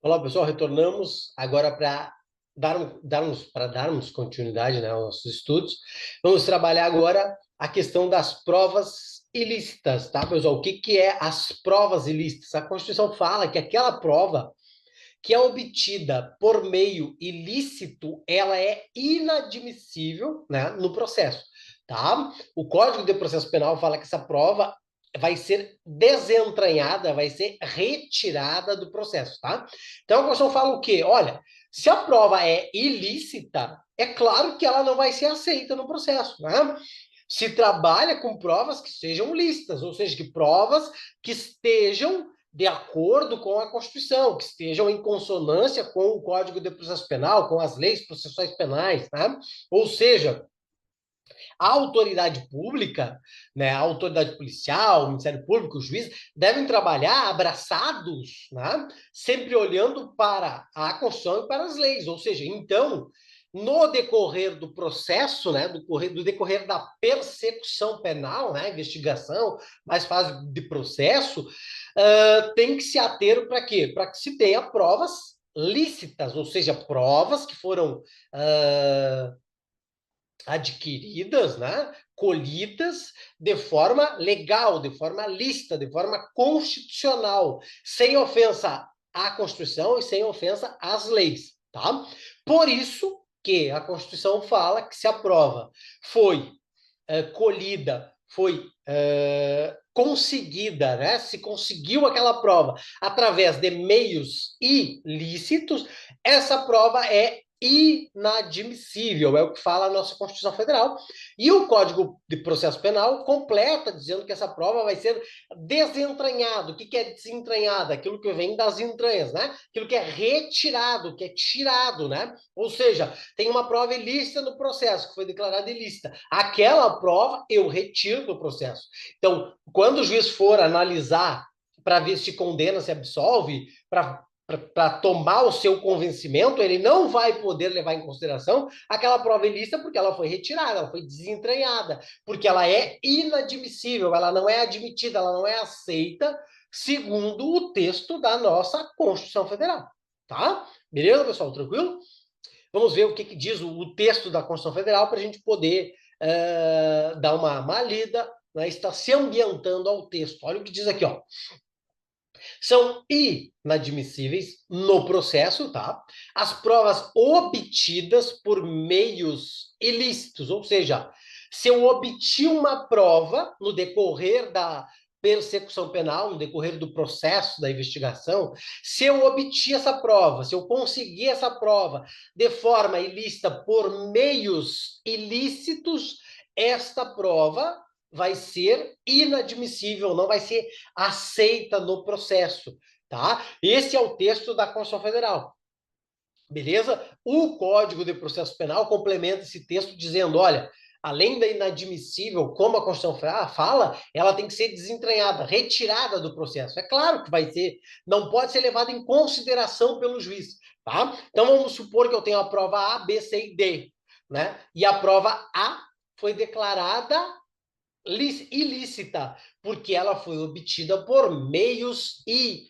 Olá, pessoal, retornamos agora para darmos continuidade, né, aos nossos estudos. Vamos trabalhar agora a questão das provas ilícitas, tá, pessoal? O que que é as provas ilícitas? A Constituição fala que aquela prova que é obtida por meio ilícito, ela é inadmissível, né, no processo, tá? O Código de Processo Penal fala que essa prova vai ser desentranhada, vai ser retirada do processo, tá? Então a Constituição fala o quê? Olha, se a prova é ilícita, é claro que ela não vai ser aceita no processo, né? Se trabalha com provas que sejam lícitas, ou seja, que provas que estejam de acordo com a Constituição, que estejam em consonância com o Código de Processo Penal, com as leis processuais penais, né? Ou seja, a autoridade pública, né, a autoridade policial, o Ministério Público, o juiz, devem trabalhar abraçados, né, sempre olhando para a Constituição e para as leis. Ou seja, então, no decorrer do processo, né, do decorrer da persecução penal, né, investigação, mais fase de processo, tem que se ater para quê? Para que se tenha provas lícitas, ou seja, provas que foram adquiridas, né, colhidas de forma legal, de forma lícita, de forma constitucional, sem ofensa à Constituição e sem ofensa às leis, tá? Por isso que a Constituição fala que se a prova foi colhida, foi conseguida, né? Se conseguiu aquela prova através de meios ilícitos, essa prova é inadmissível, é o que fala a nossa Constituição Federal. E o Código de Processo Penal completa dizendo que essa prova vai ser desentranhada. O que é desentranhada? Aquilo que vem das entranhas, né? Aquilo que é retirado, que é tirado, né? Ou seja, tem uma prova ilícita no processo, que foi declarada ilícita. Aquela prova eu retiro do processo. Então, quando o juiz for analisar para ver se condena, se absolve, para tomar o seu convencimento, ele não vai poder levar em consideração aquela prova ilícita porque ela foi retirada, ela foi desentranhada, porque ela é inadmissível, ela não é admitida, ela não é aceita segundo o texto da nossa Constituição Federal, tá? Beleza, pessoal? Tranquilo? Vamos ver o que diz o texto da Constituição Federal para a gente poder dar uma lida, né, está se ambientando ao texto. Olha o que diz aqui, ó. São inadmissíveis no processo, tá? As provas obtidas por meios ilícitos, ou seja, se eu obti uma prova no decorrer da persecução penal, no decorrer do processo da investigação, se eu obti essa prova, se eu consegui essa prova de forma ilícita por meios ilícitos, esta prova vai ser inadmissível, não vai ser aceita no processo, tá? Esse é o texto da Constituição Federal. Beleza? O Código de Processo Penal complementa esse texto dizendo, olha, além da inadmissível, como a Constituição fala, ela tem que ser desentranhada, retirada do processo. É claro que vai ser, não pode ser levada em consideração pelo juiz, tá? Então vamos supor que eu tenho a prova A, B, C e D, né? E a prova A foi declarada ilícita, porque ela foi obtida por meios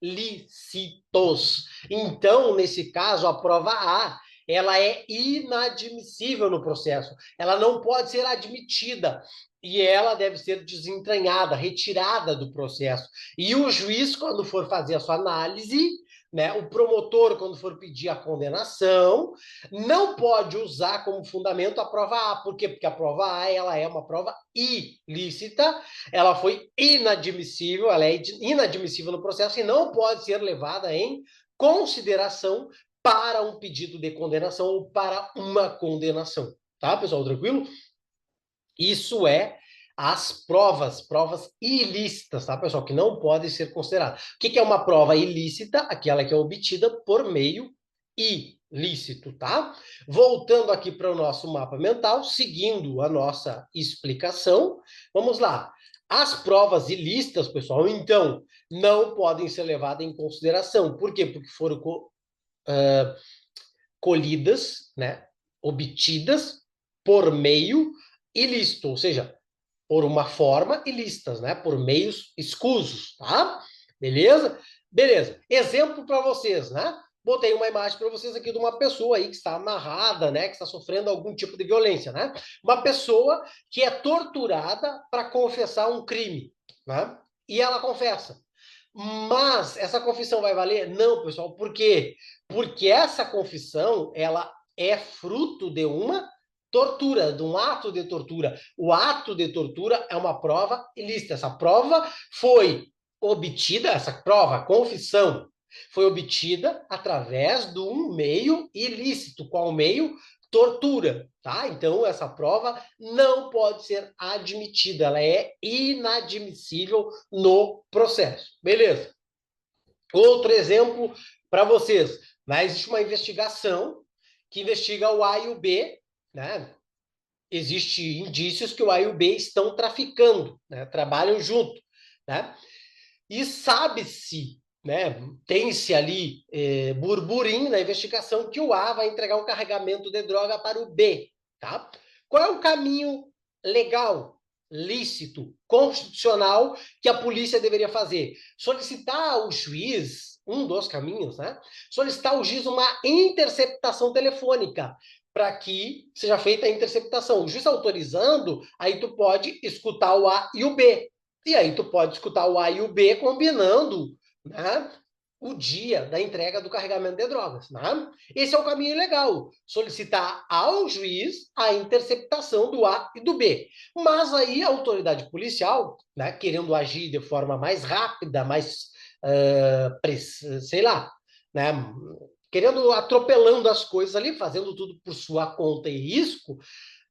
ilícitos. Então, nesse caso, a prova A, ela é inadmissível no processo. Ela não pode ser admitida e ela deve ser desentranhada, retirada do processo. E o juiz, quando for fazer a sua análise, né, o promotor, quando for pedir a condenação, não pode usar como fundamento a prova A. Por quê? Porque a prova A ela é uma prova ilícita, ela foi inadmissível, ela é inadmissível no processo e não pode ser levada em consideração para um pedido de condenação ou para uma condenação. Tá, pessoal? Tranquilo? Isso é as provas ilícitas, tá, pessoal? Que não podem ser consideradas. O que é uma prova ilícita? Aquela que é obtida por meio ilícito, tá? Voltando aqui para o nosso mapa mental, seguindo a nossa explicação, vamos lá. As provas ilícitas, pessoal, então, não podem ser levadas em consideração. Por quê? Porque foram colhidas, né, obtidas por meio ilícito, ou seja, por uma forma ilícita, né, por meios escusos, tá? Beleza? Beleza. Exemplo para vocês, né? botei uma imagem para vocês aqui de uma pessoa aí que está amarrada, né, que está sofrendo algum tipo de violência, né? Uma pessoa que é torturada para confessar um crime, né? E ela confessa. Mas essa confissão vai valer? Não, pessoal. Por quê? Porque essa confissão, ela é fruto de uma tortura, de um ato de tortura. O ato de tortura é uma prova ilícita. Essa prova foi obtida, essa prova, a confissão, foi obtida através de um meio ilícito. Qual meio? Tortura, tá? Então, essa prova não pode ser admitida, ela é inadmissível no processo. Beleza? Outro exemplo para vocês, né? Existe uma investigação que investiga o A e o B, né? Existem indícios que o A e o B estão traficando, né? Trabalham junto, né? E sabe-se, né? Tem-se ali burburinho na investigação que o A vai entregar um carregamento de droga para o B, tá? Qual é o caminho legal, lícito, constitucional que a polícia deveria fazer? Solicitar ao juiz, um dos caminhos, né? Solicitar ao juiz uma interceptação telefônica para que seja feita a interceptação. O juiz autorizando, aí tu pode escutar o A e o B. E aí tu pode escutar o A e o B combinando, né, o dia da entrega do carregamento de drogas. Né? Esse é o caminho legal, solicitar ao juiz a interceptação do A e do B. Mas aí a autoridade policial, né, querendo agir de forma mais rápida, mais, sei lá, né, querendo atropelando as coisas ali, fazendo tudo por sua conta e risco,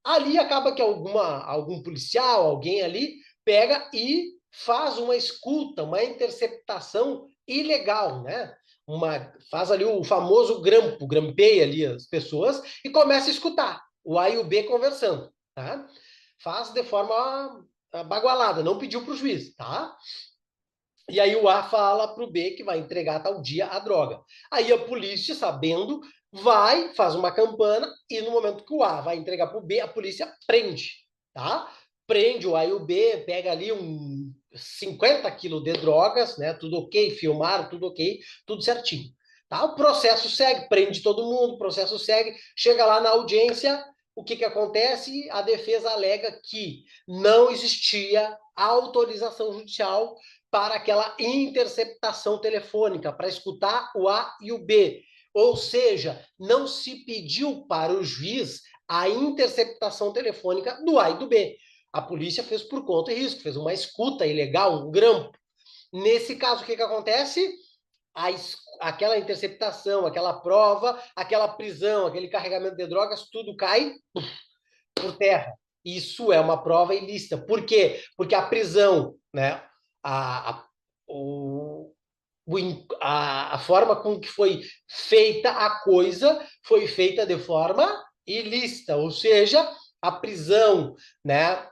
ali acaba que algum policial, alguém ali, pega e faz uma escuta, uma interceptação ilegal, né? Faz ali o famoso grampo, grampeia ali as pessoas e começa a escutar o A e o B conversando, tá? Faz de forma bagualada, não pediu para o juiz, tá? E aí o A fala para o B que vai entregar tal dia a droga. Aí a polícia, sabendo, vai, faz uma campana e no momento que o A vai entregar para o B, a polícia prende, tá? Prende o A e o B, pega ali 50 quilos de drogas, né? Tudo ok, filmaram, tudo ok, tudo certinho. Tá? O processo segue, prende todo mundo, o processo segue, chega lá na audiência, o que acontece? A defesa alega que não existia autorização judicial para aquela interceptação telefônica, para escutar o A e o B. Ou seja, não se pediu para o juiz a interceptação telefônica do A e do B. A polícia fez por conta e risco, fez uma escuta ilegal, um grampo. Nesse caso, o que acontece? Aquela interceptação, aquela prova, aquela prisão, aquele carregamento de drogas, tudo cai por terra. Isso é uma prova ilícita. Por quê? Porque a prisão, né, a, a, o, a forma com que foi feita a coisa foi feita de forma ilícita, ou seja, a prisão, né,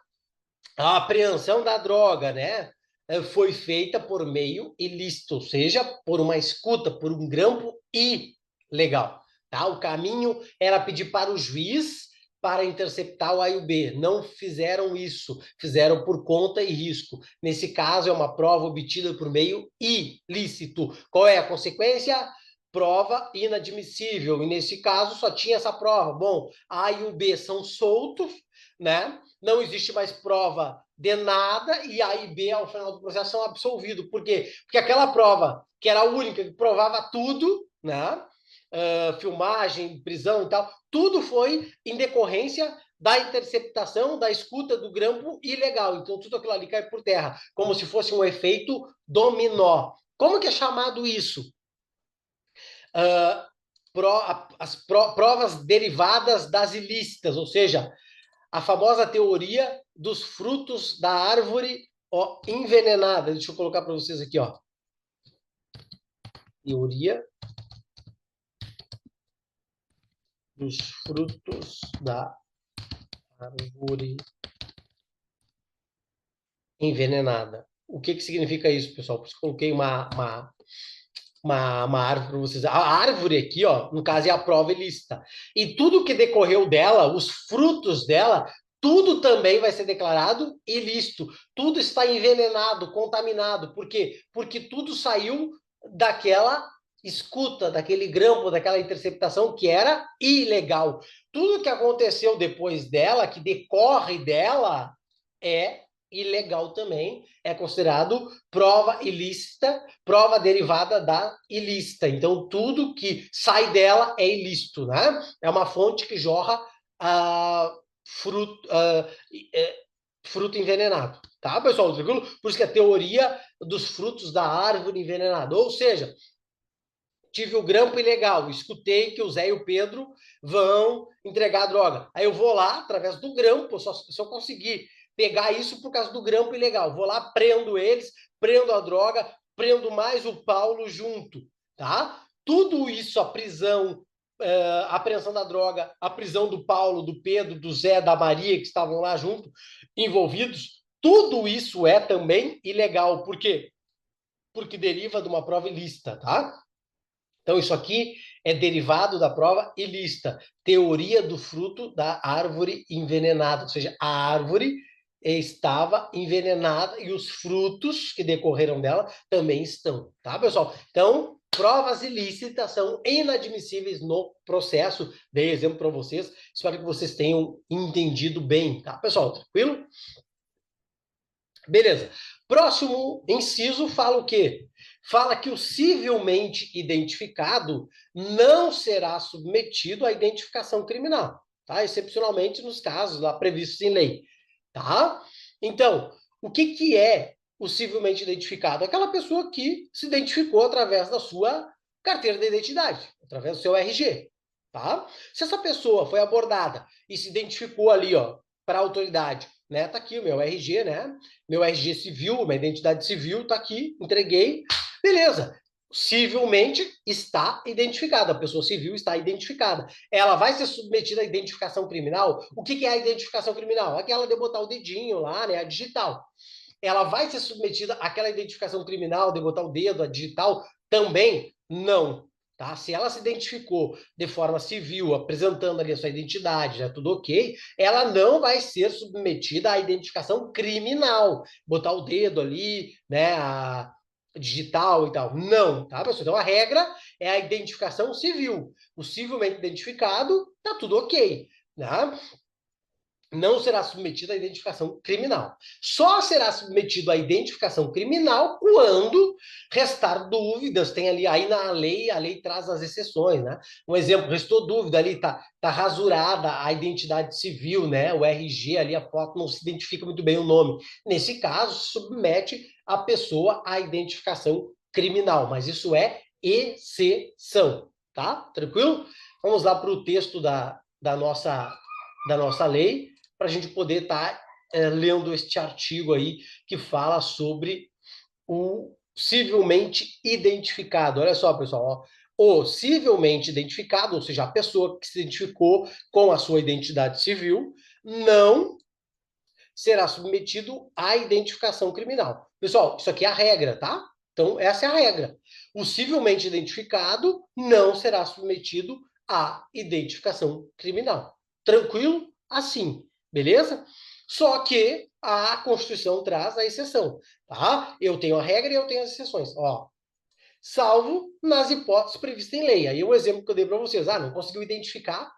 a apreensão da droga, né, foi feita por meio ilícito, ou seja, por uma escuta, por um grampo ilegal. Tá? O caminho era pedir para o juiz para interceptar o A e o B. Não fizeram isso, fizeram por conta e risco. Nesse caso, é uma prova obtida por meio ilícito. Qual é a consequência? Prova inadmissível. E nesse caso, só tinha essa prova. Bom, A e o B são soltos, né? Não existe mais prova de nada e A e B, ao final do processo, são absolvidos. Por quê? Porque aquela prova, que era a única, que provava tudo, né? Filmagem, prisão e tal, tudo foi em decorrência da interceptação, da escuta do grampo ilegal. Então, tudo aquilo ali cai por terra, como se fosse um efeito dominó. Como que é chamado isso? Provas derivadas das ilícitas, ou seja, a famosa teoria dos frutos da árvore envenenada. Deixa eu colocar para vocês aqui, ó. Teoria dos frutos da árvore envenenada. O que significa isso, pessoal? Por isso coloquei uma árvore para vocês. A árvore aqui, ó, no caso, é a prova ilícita. E tudo que decorreu dela, os frutos dela, tudo também vai ser declarado ilícito. Tudo está envenenado, contaminado. Por quê? Porque tudo saiu daquela escuta, daquele grampo, daquela interceptação que era ilegal. Tudo que aconteceu depois dela, que decorre dela, é ilegal também, é considerado prova ilícita, prova derivada da ilícita. Então, tudo que sai dela é ilícito, né? É uma fonte que jorra fruto, fruto envenenado. Tá, pessoal? Tranquilo? Por isso que a teoria dos frutos da árvore envenenada. Ou seja, tive o grampo ilegal, escutei que o Zé e o Pedro vão entregar a droga. Aí eu vou lá, através do grampo, se eu conseguir pegar isso por causa do grampo ilegal, vou lá, prendo eles, prendo a droga, prendo mais o Paulo junto, tá? Tudo isso, a prisão, a apreensão da droga, a prisão do Paulo, do Pedro, do Zé, da Maria, que estavam lá junto, envolvidos, tudo isso é também ilegal. Por quê? Porque deriva de uma prova ilícita, tá? Então, isso aqui é derivado da prova ilícita, teoria do fruto da árvore envenenada, ou seja, a árvore estava envenenada e os frutos que decorreram dela também estão, tá, pessoal? Então, provas ilícitas são inadmissíveis no processo. Dei exemplo para vocês, espero que vocês tenham entendido bem, tá, pessoal? Tranquilo? Beleza. Próximo inciso fala o quê? Fala que o civilmente identificado não será submetido à identificação criminal, tá? Excepcionalmente nos casos lá previstos em lei, tá? Então, o que que é o civilmente identificado? Aquela pessoa que se identificou através da sua carteira de identidade, através do seu RG, tá? Se essa pessoa foi abordada e se identificou ali, ó, para a autoridade, né? Tá aqui o meu RG, né? Meu RG civil, minha identidade civil, tá aqui, entreguei. Beleza. Civilmente está identificada, a pessoa civil está identificada. Ela vai ser submetida à identificação criminal? O que é a identificação criminal? Aquela de botar o dedinho lá, né? A digital. Ela vai ser submetida àquela identificação criminal de botar o dedo, a digital? Também não. Tá? Se ela se identificou de forma civil, apresentando ali a sua identidade, já tudo ok, ela não vai ser submetida à identificação criminal, botar o dedo ali, né, a digital e tal. Não, tá, pessoal? Então a regra é a identificação civil. O civilmente identificado, tá tudo ok, né? Não será submetido à identificação criminal. Só será submetido à identificação criminal quando restar dúvidas. Tem ali, aí na lei, a lei traz as exceções, né? Um exemplo, restou dúvida ali, tá rasurada a identidade civil, né? O RG ali, a foto não se identifica muito bem o nome. Nesse caso, submete a pessoa à identificação criminal, mas isso é exceção, tá? Tranquilo? Vamos lá para o texto da nossa lei, para a gente poder estar lendo este artigo aí que fala sobre o civilmente identificado. Olha só, pessoal, ó, o civilmente identificado, ou seja, a pessoa que se identificou com a sua identidade civil, não será submetido à identificação criminal. Pessoal, isso aqui é a regra, tá? Então, essa é a regra. O civilmente identificado não será submetido à identificação criminal. Tranquilo? Assim, beleza? Só que a Constituição traz a exceção, tá? Eu tenho a regra e eu tenho as exceções. Ó, salvo nas hipóteses previstas em lei. Aí o exemplo que eu dei para vocês, não conseguiu identificar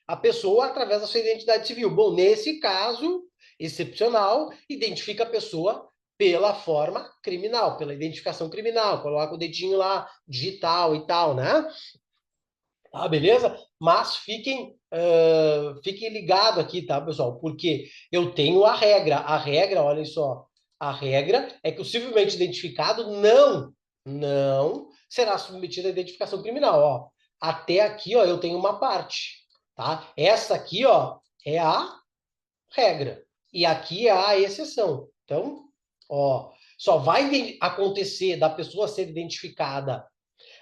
a pessoa através da sua identidade civil. Bom, nesse caso excepcional, identifica a pessoa pela forma criminal, pela identificação criminal, coloca o dedinho lá, digital e tal, né? Tá, beleza? Mas fiquem ligados aqui, tá, pessoal? Porque eu tenho a regra. A regra, olha só, a regra é que o civilmente identificado não será submetido à identificação criminal. Ó, até aqui, ó, eu tenho uma parte, tá? Essa aqui, ó, é a regra. E aqui é a exceção. Então, ó, só vai acontecer da pessoa ser identificada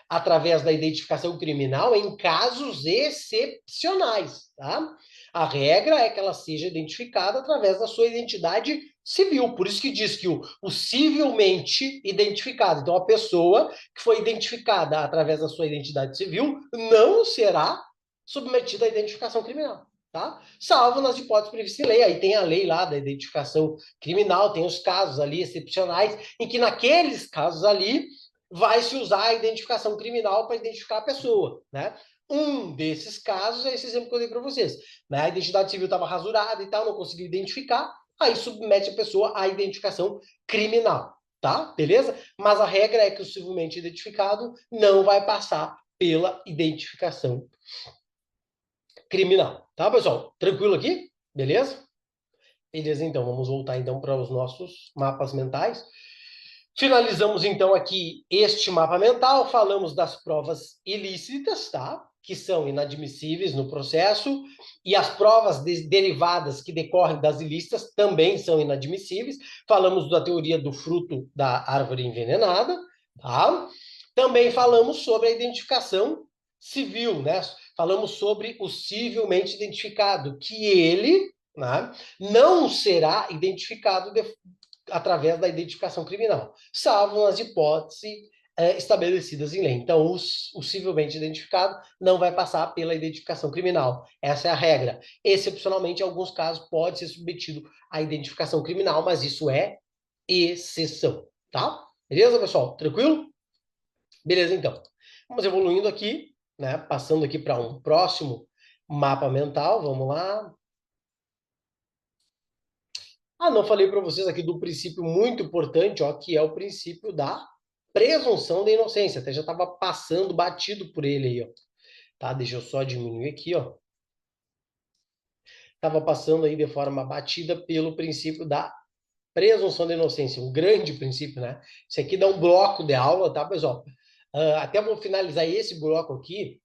através da identificação criminal em casos excepcionais, tá? A regra é que ela seja identificada através da sua identidade civil. Por isso que diz que o civilmente identificado. Então, a pessoa que foi identificada através da sua identidade civil não será submetida à identificação criminal. Tá? Salvo nas hipóteses previstas em lei. Aí tem a lei lá da identificação criminal, tem os casos ali excepcionais, em que naqueles casos ali vai se usar a identificação criminal para identificar a pessoa, né? Um desses casos é esse exemplo que eu dei para vocês, né? A identidade civil estava rasurada e tal, não conseguiu identificar, aí submete a pessoa à identificação criminal, tá? Beleza? Mas a regra é que o civilmente identificado não vai passar pela identificação criminal, tá, pessoal? Tranquilo aqui? Beleza? Beleza, então, vamos voltar então para os nossos mapas mentais. Finalizamos então aqui este mapa mental, falamos das provas ilícitas, tá? Que são inadmissíveis no processo, e as provas derivadas que decorrem das ilícitas também são inadmissíveis. Falamos da teoria do fruto da árvore envenenada, tá? Também falamos sobre a identificação civil, né? Falamos sobre o civilmente identificado, que ele, né, não será identificado através da identificação criminal, salvo nas hipóteses estabelecidas em lei. Então, o civilmente identificado não vai passar pela identificação criminal. Essa é a regra. Excepcionalmente, em alguns casos, pode ser submetido à identificação criminal, mas isso é exceção, tá? Beleza, pessoal? Tranquilo? Beleza, então. Vamos evoluindo aqui, né? Passando aqui para um próximo mapa mental. Vamos lá. Ah, não falei para vocês aqui do princípio muito importante, ó, que é o princípio da presunção da inocência. Até já estava passando batido por ele aí, ó. Tá? Deixa eu só diminuir aqui, ó. Estava passando aí de forma batida pelo princípio da presunção da inocência, um grande princípio, né? Isso aqui dá um bloco de aula, tá, pessoal? Até vou finalizar esse bloco aqui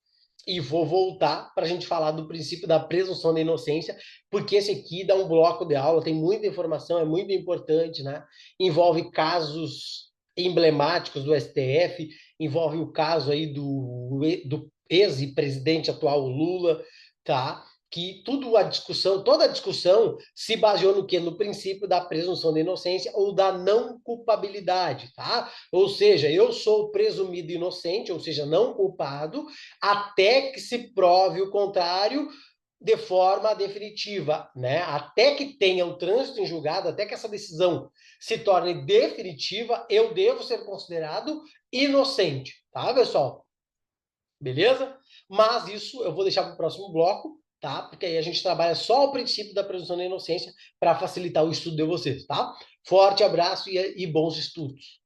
e vou voltar para a gente falar do princípio da presunção da inocência, porque esse aqui dá um bloco de aula, tem muita informação, é muito importante, né? Envolve casos emblemáticos do STF, envolve o caso aí do ex-presidente atual Lula, tá? Que toda a discussão se baseou no quê? No princípio da presunção da inocência ou da não culpabilidade, tá? Ou seja, eu sou presumido inocente, ou seja, não culpado, até que se prove o contrário de forma definitiva, né? Até que tenha o trânsito em julgado, até que essa decisão se torne definitiva, eu devo ser considerado inocente, tá, pessoal? Beleza? Mas isso eu vou deixar para o próximo bloco, tá? Porque aí a gente trabalha só o princípio da presunção da inocência para facilitar o estudo de vocês, tá? Forte abraço e bons estudos.